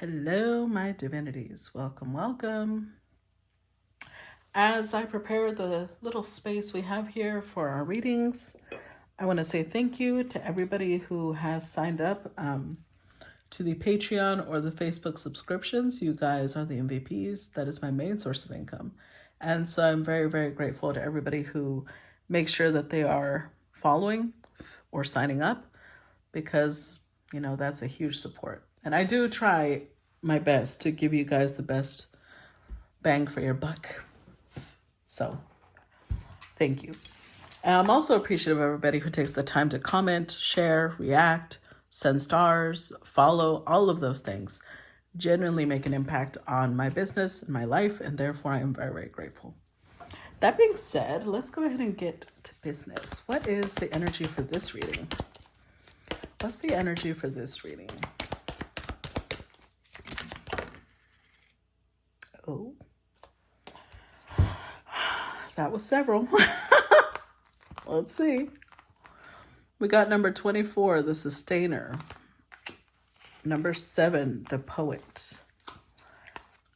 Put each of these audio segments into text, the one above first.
Hello, my divinities. Welcome, welcome. As I prepare the little space we have here for our readings, I want to say thank you to everybody who has signed up to the Patreon or the Facebook subscriptions. You guys are the MVPs. That is my main source of income. And so I'm very, very grateful to everybody who makes sure that they are following or signing up because, that's a huge support. And I do try my best to give you guys the best bang for your buck. So, thank you. I'm also appreciative of everybody who takes the time to comment, share, react, send stars, follow, all of those things genuinely make an impact on my business and my life, and therefore I am very, very grateful. That being said, let's go ahead and get to business. What is the energy for this reading? What's the energy for this reading? Oh, that was several. Let's see. We got number 24, the sustainer. Number 7, the poet.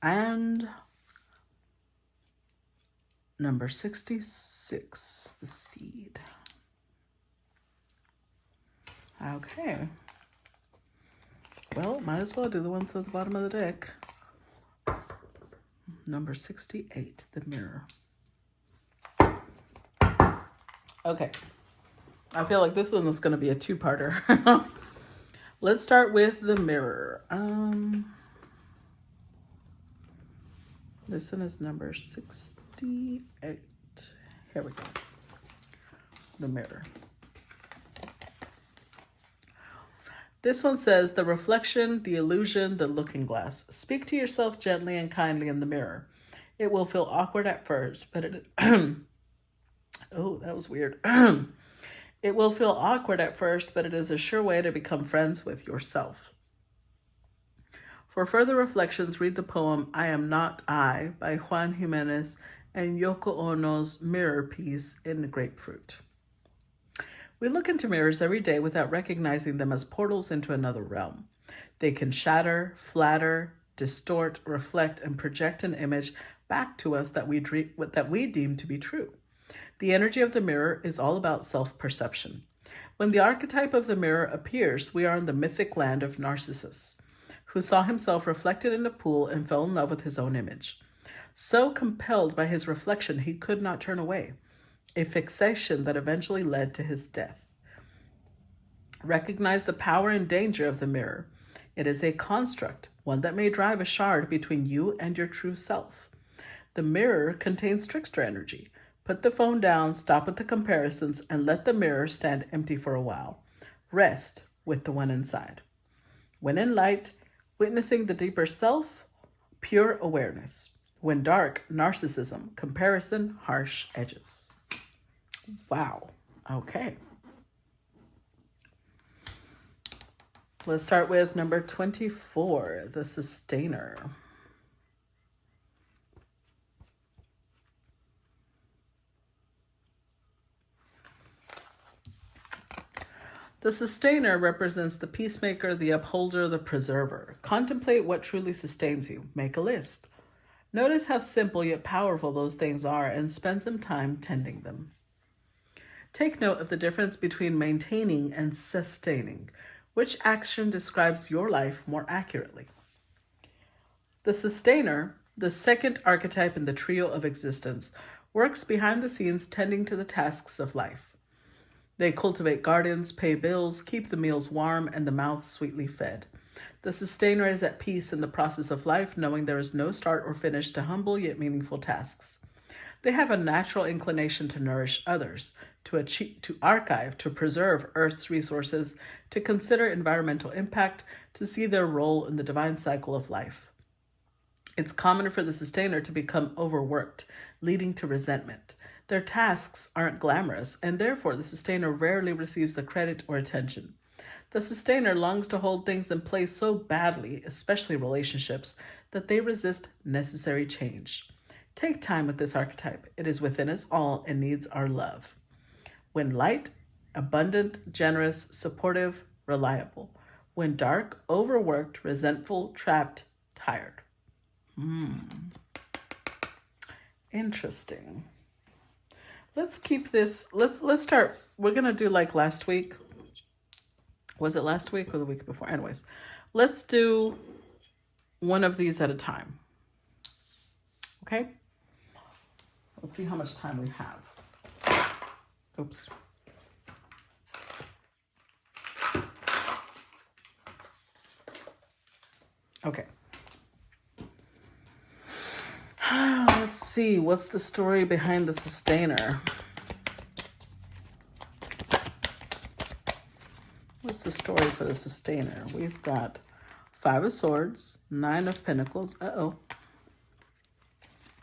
And number 66, the seed. Okay. Well, might as well do the ones at the bottom of the deck. Number 68, the mirror. Okay. I feel like this one is going to be a two-parter. Let's start with the mirror. This one is number 68. Here we go. The mirror. This one says, the reflection, the illusion, the looking glass. Speak to yourself gently and kindly in the mirror. It will feel awkward at first, but it... Oh, that was weird. It will feel awkward at first, but it is a sure way to become friends with yourself. For further reflections, read the poem I Am Not I by Juan Jimenez and Yoko Ono's mirror piece in the Grapefruit. We look into mirrors every day without recognizing them as portals into another realm. They can shatter, flatter, distort, reflect, and project an image back to us that we deem to be true. The energy of the mirror is all about self-perception. When the archetype of the mirror appears, we are in the mythic land of Narcissus, who saw himself reflected in a pool and fell in love with his own image. So compelled by his reflection, he could not turn away, a fixation that eventually led to his death. Recognize the power and danger of the mirror. It is a construct, one that may drive a shard between you and your true self. The mirror contains trickster energy. Put the phone down, stop with the comparisons, and let the mirror stand empty for a while. Rest with the one inside. When in light, witnessing the deeper self, pure awareness. When dark, narcissism, comparison, harsh edges. Wow. Okay. Let's start with number 24, the sustainer. The sustainer represents the peacemaker, the upholder, the preserver. Contemplate what truly sustains you. Make a list. Notice how simple yet powerful those things are and spend some time tending them. Take note of the difference between maintaining and sustaining. Which action describes your life more accurately? The sustainer, the second archetype in the trio of existence, works behind the scenes tending to the tasks of life. They cultivate gardens, pay bills, keep the meals warm, and the mouth sweetly fed. The sustainer is at peace in the process of life, knowing there is no start or finish to humble yet meaningful tasks. They have a natural inclination to nourish others, to archive, to preserve Earth's resources, to consider environmental impact, to see their role in the divine cycle of life. It's common for the sustainer to become overworked, leading to resentment. Their tasks aren't glamorous, and therefore the sustainer rarely receives the credit or attention. The sustainer longs to hold things in place so badly, especially relationships, that they resist necessary change. Take time with this archetype. It is within us all and needs our love. When light, abundant, generous, supportive, reliable. when dark, overworked, resentful, trapped, tired. Interesting. Let's keep this, let's start. We're going to do like last week. Was it last week or the week before? Anyways, let's do one of these at a time. Okay? Let's see how much time we have. Oops. Okay. Let's see. What's the story behind the sustainer? What's the story for the sustainer? We've got 5 of Swords, 9 of Pentacles. Uh-oh.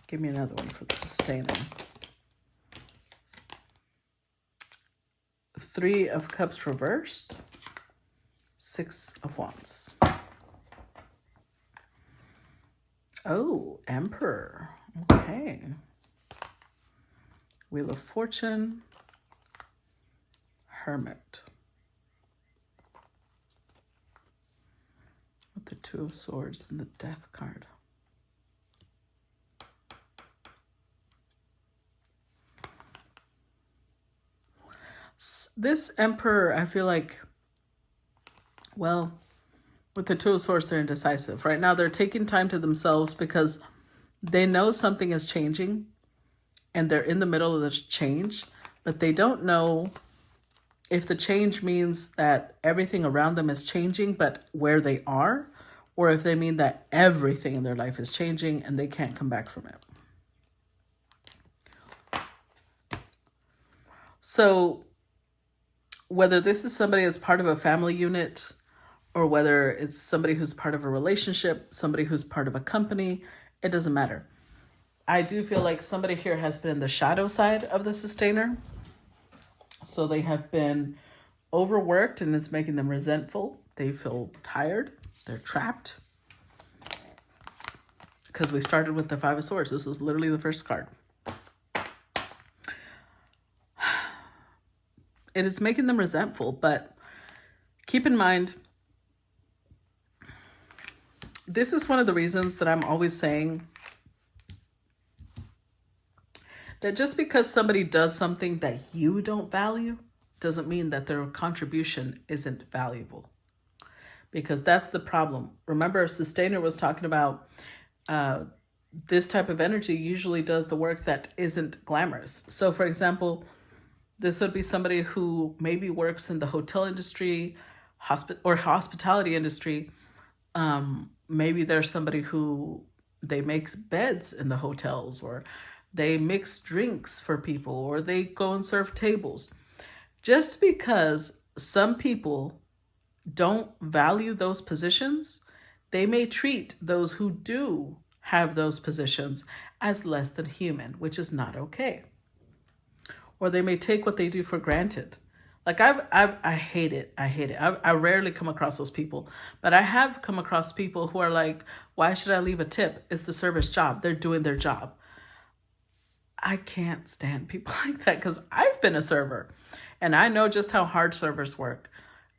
Give me another one for the sustainer. 3 of Cups reversed. 6 of Wands. Oh, Emperor. Okay. Wheel of Fortune. Hermit. With the 2 of Swords and the Death card. This Emperor, I feel like, well, with the 2 of Swords, they're indecisive. Right now, they're taking time to themselves because they know something is changing and they're in the middle of this change, but they don't know if the change means that everything around them is changing, but where they are, or if they mean that everything in their life is changing and they can't come back from it. So whether this is somebody that's part of a family unit, or whether it's somebody who's part of a relationship, somebody who's part of a company, it doesn't matter. I do feel like somebody here has been the shadow side of the sustainer. So they have been overworked and it's making them resentful. They feel tired. They're trapped. Because we started with the 5 of Swords. This was literally the first card. It is making them resentful, but keep in mind, this is one of the reasons that I'm always saying that just because somebody does something that you don't value doesn't mean that their contribution isn't valuable. Because that's the problem. Remember, Sustainer was talking about this type of energy usually does the work that isn't glamorous. So for example, this would be somebody who maybe works in the hotel industry, hospitality industry. Maybe there's somebody who they make beds in the hotels, or they mix drinks for people, or they go and serve tables. Just because some people don't value those positions, they may treat those who do have those positions as less than human, which is not okay. Or they may take what they do for granted. Like I hate it. I hate it. I rarely come across those people, but I have come across people who are like, why should I leave a tip? It's the service job. They're doing their job. I can't stand people like that because I've been a server and I know just how hard servers work.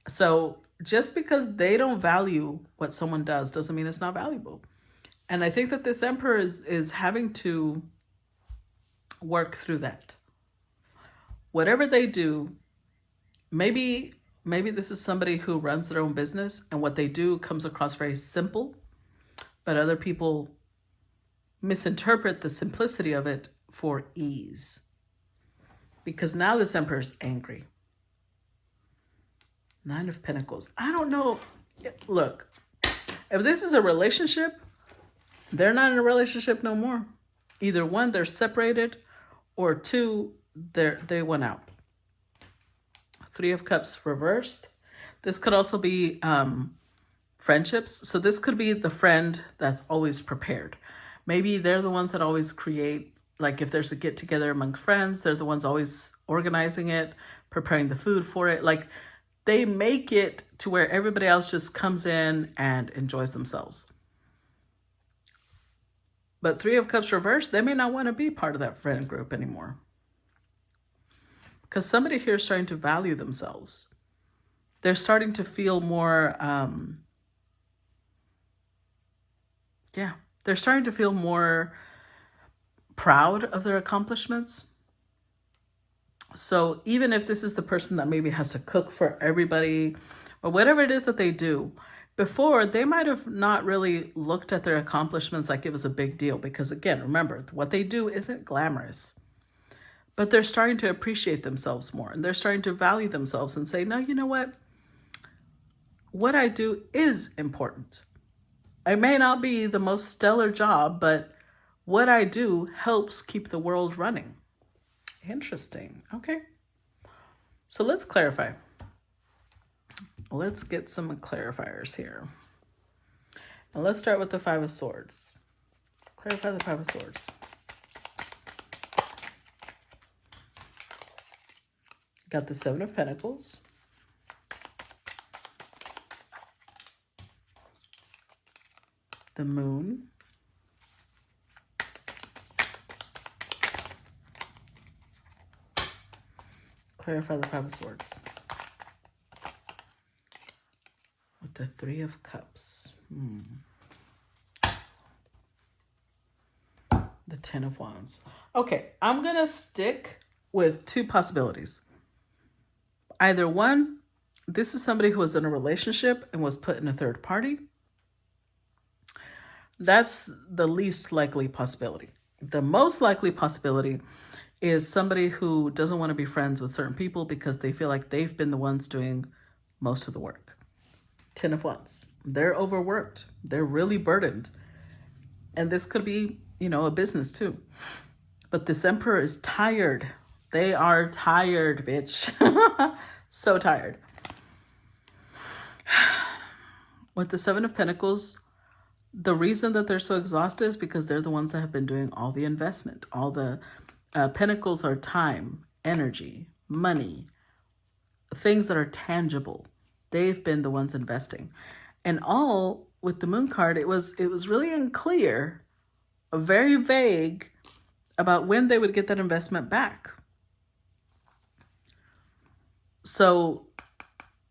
So just because they don't value what someone does doesn't mean it's not valuable. And I think that this Emperor is having to work through that. Whatever they do, maybe this is somebody who runs their own business and what they do comes across very simple, but other people misinterpret the simplicity of it for ease. Because now this Emperor is angry. 9 of Pentacles. I don't know. Look, if this is a relationship, they're not in a relationship no more. Either 1, they're separated, or 2, they went out. 3 of Cups reversed. This could also be friendships. So this could be the friend that's always prepared. Maybe they're the ones that always create, like if there's a get together among friends, they're the ones always organizing it, preparing the food for it. Like they make it to where everybody else just comes in and enjoys themselves. But 3 of Cups reversed, they may not want to be part of that friend group anymore. Because somebody here is trying to value themselves. they're starting to feel more, they're starting to feel more proud of their accomplishments. So even if this is the person that maybe has to cook for everybody or whatever it is that they do, before they might have not really looked at their accomplishments like it was a big deal, because again, remember, what they do isn't glamorous. But they're starting to appreciate themselves more, and they're starting to value themselves and say, no, you know what I do is important. It may not be the most stellar job, but what I do helps keep the world running. Interesting. Okay. So let's clarify. Let's get some clarifiers here. And let's start with the Five of Swords. Clarify the Five of Swords. Got the Seven of Pentacles. The Moon. Clarify the Five of Swords. With the Three of Cups. The Ten of Wands. Okay, I'm going to stick with two possibilities. Either one, this is somebody who was in a relationship and was put in a third party. That's the least likely possibility. The most likely possibility is somebody who doesn't want to be friends with certain people because they feel like they've been the ones doing most of the work. Ten of Wands. They're overworked. They're really burdened. And this could be, a business too. But this Emperor is tired. They are tired, bitch. So tired. With the Seven of Pentacles, the reason that they're so exhausted is because they're the ones that have been doing all the investment. All the pentacles are time, energy, money, things that are tangible. They've been the ones investing. And all with the Moon card, it was really unclear, very vague about when they would get that investment back. So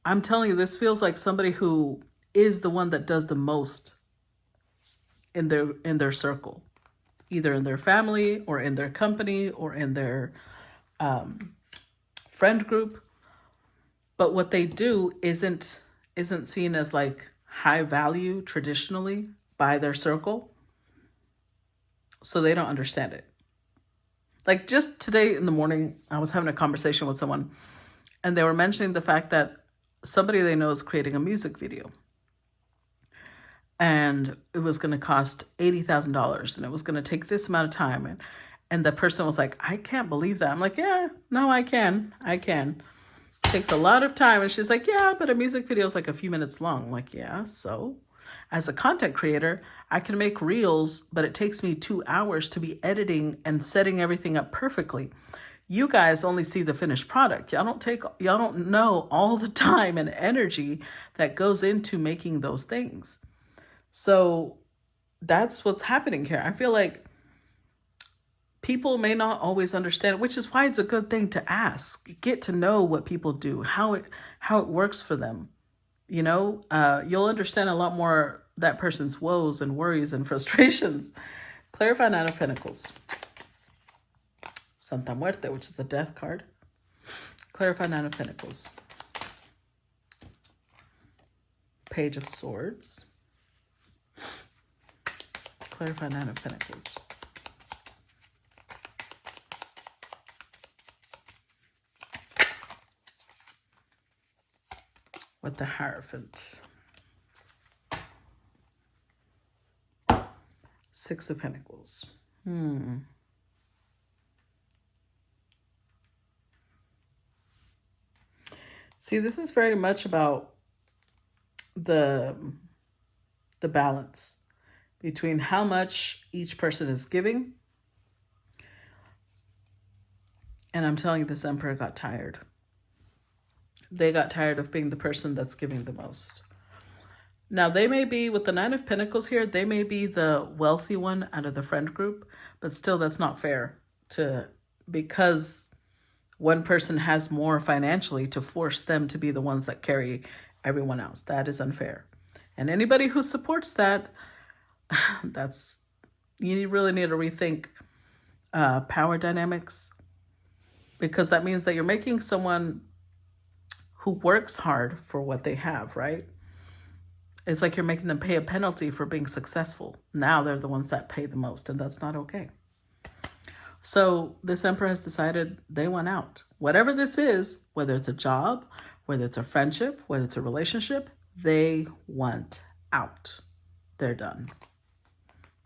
I'm telling you, this feels like somebody who is the one that does the most in their circle, either in their family or in their company or in their friend group. But what they do isn't seen as like high value traditionally by their circle. So they don't understand it. Like just today in the morning, I was having a conversation with someone and they were mentioning the fact that somebody they know is creating a music video. And it was going to cost $80,000 and it was going to take this amount of time. And the person was like, I can't believe that. I'm like, yeah, no, I can. It takes a lot of time. And she's like, yeah, but a music video is like a few minutes long. I'm like, yeah, so as a content creator, I can make reels, but it takes me 2 hours to be editing and setting everything up perfectly. You guys only see the finished product. Y'all don't know all the time and energy that goes into making those things. So that's what's happening here. I feel like people may not always understand, which is why it's a good thing to ask. Get to know what people do, how it works for them. You'll understand a lot more that person's woes and worries and frustrations. Clarify Nine of Pentacles. Santa Muerte, which is the Death card. Clarify Nine of Pentacles. Page of Swords. Clarify Nine of Pentacles. With the Hierophant. Six of Pentacles. See, this is very much about the balance between how much each person is giving. And I'm telling you, this Emperor got tired. They got tired of being the person that's giving the most. Now, they may be, with the Nine of Pentacles here, they may be the wealthy one out of the friend group, but still that's not fair because one person has more financially to force them to be the ones that carry everyone else. That is unfair. And anybody who supports that, you really need to rethink power dynamics, because that means that you're making someone who works hard for what they have, right? It's like you're making them pay a penalty for being successful. Now they're the ones that pay the most, and that's not okay. So this emperor has decided they want out. Whatever this is, whether it's a job, whether it's a friendship, whether it's a relationship, they want out. They're done.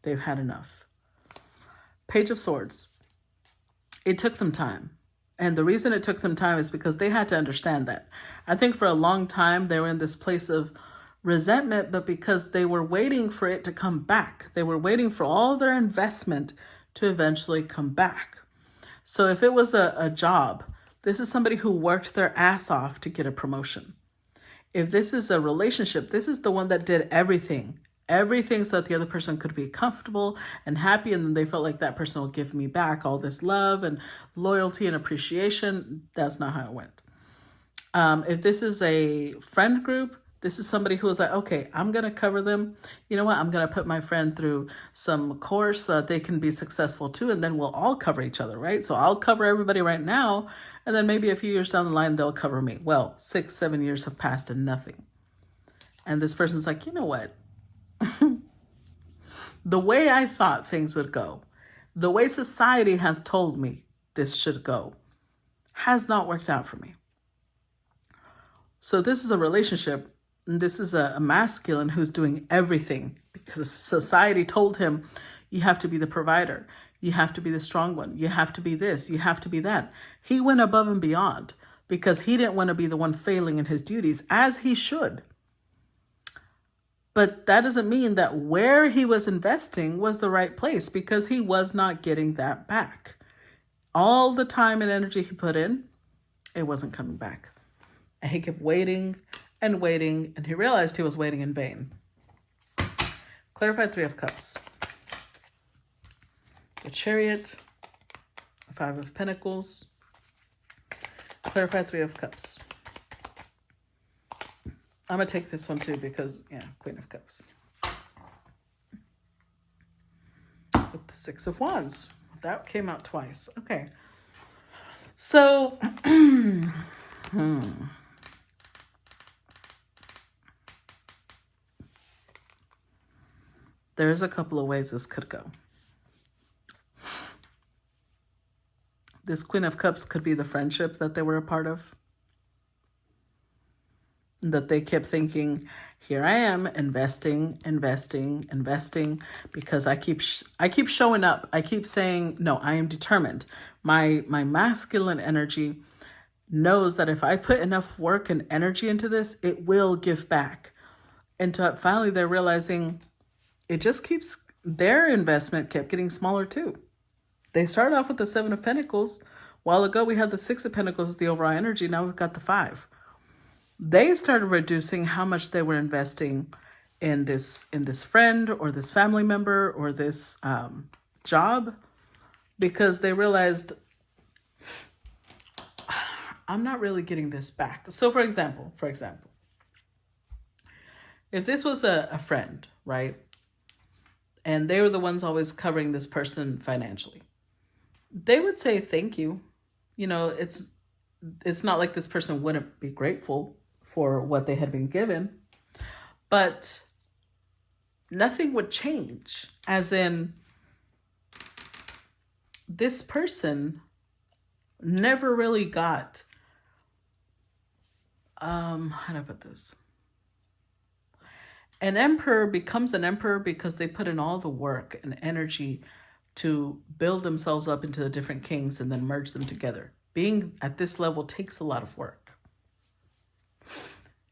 They've had enough. Page of Swords. It took them time. And the reason it took them time is because they had to understand that. I think for a long time, they were in this place of resentment, but because they were waiting for it to come back. They were waiting for all their investment to eventually come back. So if it was a job, this is somebody who worked their ass off to get a promotion. If this is a relationship, this is the one that did everything so that the other person could be comfortable and happy, and then they felt like that person will give me back all this love and loyalty and appreciation. That's not how it went. If this is a friend group, this is somebody who was like, okay, I'm going to cover them. You know what? I'm going to put my friend through some course so that they can be successful too. And then we'll all cover each other, right? So I'll cover everybody right now. And then maybe a few years down the line, they'll cover me. Well, 6-7 years have passed and nothing. And this person's like, you know what? The way I thought things would go, the way society has told me this should go, has not worked out for me. So this is a relationship. And this is a masculine who's doing everything because society told him, you have to be the provider. You have to be the strong one. You have to be this. You have to be that. He went above and beyond because he didn't want to be the one failing in his duties, as he should. But that doesn't mean that where he was investing was the right place, because he was not getting that back. All the time and energy he put in, it wasn't coming back. And he kept waiting and waiting, and he realized he was waiting in vain. Clarified 3 of Cups. The Chariot, 5 of Pentacles. Clarified 3 of Cups. I'm going to take this one too because, Queen of Cups. With the 6 of Wands. That came out twice. Okay. So, there's a couple of ways this could go. This Queen of Cups could be the friendship that they were a part of. That they kept thinking, here I am investing, because I keep showing up. I keep saying, no, I am determined. My masculine energy knows that if I put enough work and energy into this, it will give back. And finally they're realizing their investment kept getting smaller too. They started off with the 7 of Pentacles. A while ago, we had the 6 of Pentacles, the overall energy. Now we've got the 5. They started reducing how much they were investing in this friend or this family member or this job, because they realized, I'm not really getting this back. So for example, if this was a friend, right? And they were the ones always covering this person financially, they would say, thank you. You know, it's not like this person wouldn't be grateful for what they had been given, but nothing would change. As in, this person never really got, how do I put this? An emperor becomes an emperor because they put in all the work and energy to build themselves up into the different kings and then merge them together. Being at this level takes a lot of work.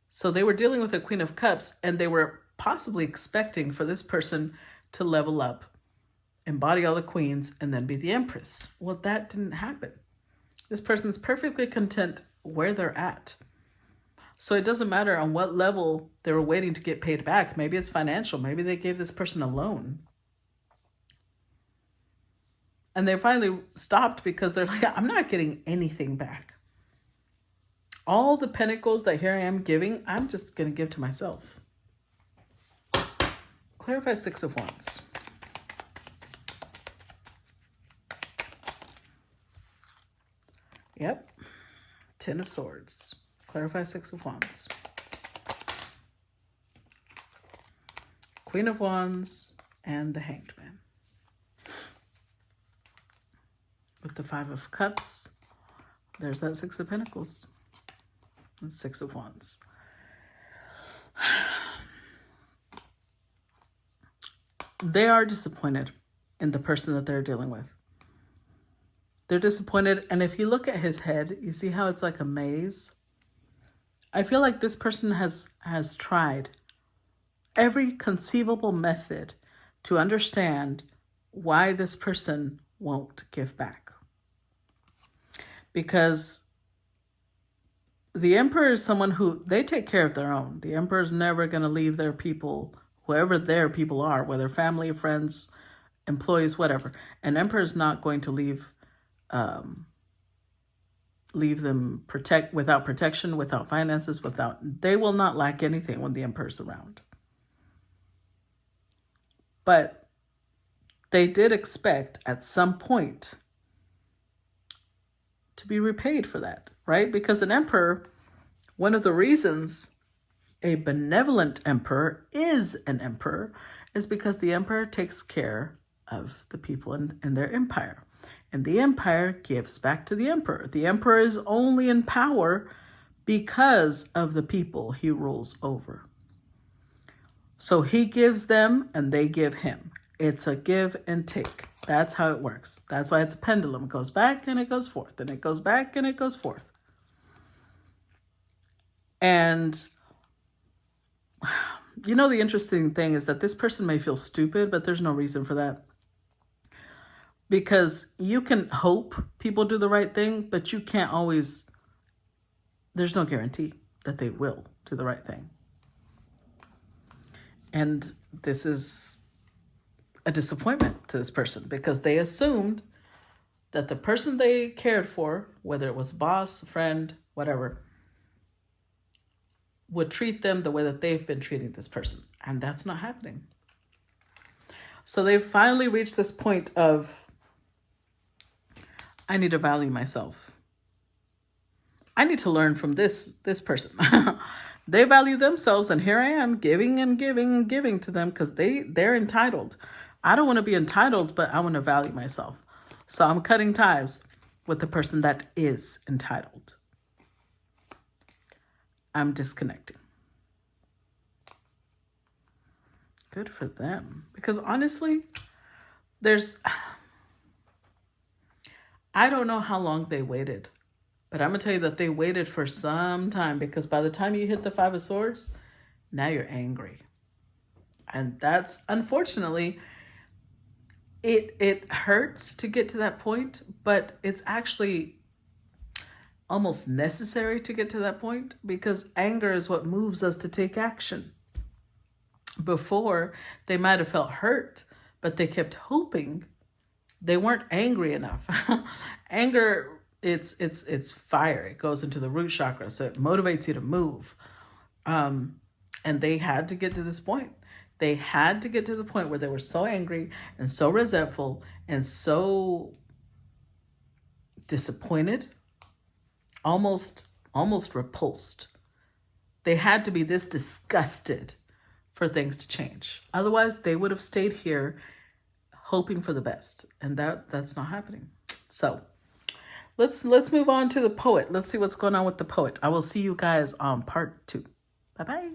So they were dealing with a Queen of Cups, and they were possibly expecting for this person to level up, embody all the queens, and then be the empress. Well, that didn't happen. This person's perfectly content where they're at. So it doesn't matter on what level they were waiting to get paid back. Maybe it's financial. Maybe they gave this person a loan. And they finally stopped because they're like, I'm not getting anything back. All the pentacles that here I am giving, I'm just going to give to myself. Clarify Six of Wands. Yep. Ten of Swords. Clarify Six of Wands. Queen of Wands and the Hanged Man. With the Five of Cups, there's that Six of Pentacles. And Six of Wands. They are disappointed in the person that they're dealing with. They're disappointed. And if you look at his head, you see how it's like a maze? I feel like this person has tried every conceivable method to understand why this person won't give back. Because the Emperor is someone who, they take care of their own. The Emperor is never going to leave their people, whoever their people are, whether family, friends, employees, whatever. An Emperor is not going to leave them without protection, without finances, they will not lack anything when the Emperor's around. But they did expect at some point to be repaid for that, right? Because an emperor, one of the reasons a benevolent emperor is an emperor is because the emperor takes care of the people in their empire. And the empire gives back to the emperor. The emperor is only in power because of the people he rules over. So he gives them and they give him. It's a give and take. That's how it works. That's why it's a pendulum. It goes back and it goes forth, and it goes back and it goes forth. And you know, the interesting thing is that this person may feel stupid, but there's no reason for that. Because you can hope people do the right thing, but you can't always, there's no guarantee that they will do the right thing. And this is a disappointment to this person because they assumed that the person they cared for, whether it was a boss, a friend, whatever, would treat them the way that they've been treating this person. And that's not happening. So they've finally reached this point of, I need to value myself. I need to learn from this person. They value themselves, and here I am giving and giving and giving to them because they're entitled. I don't want to be entitled, but I want to value myself. So I'm cutting ties with the person that is entitled. I'm disconnecting. Good for them. Because honestly, I don't know how long they waited. But I'm going to tell you that they waited for some time, because by the time you hit the Five of Swords, now you're angry. And that's, unfortunately, it hurts to get to that point, but it's actually almost necessary to get to that point, because anger is what moves us to take action. Before, they might have felt hurt, but they kept hoping. They weren't angry enough. Anger, it's fire. It goes into the root chakra, so it motivates you to move. And they had to get to this point. They had to get to the point where they were so angry and so resentful and so disappointed, almost repulsed. They had to be this disgusted for things to change. Otherwise, they would have stayed here hoping for the best. And that's not happening. So let's move on to the poet. Let's see what's going on with the poet. I will see you guys on part 2. Bye-bye.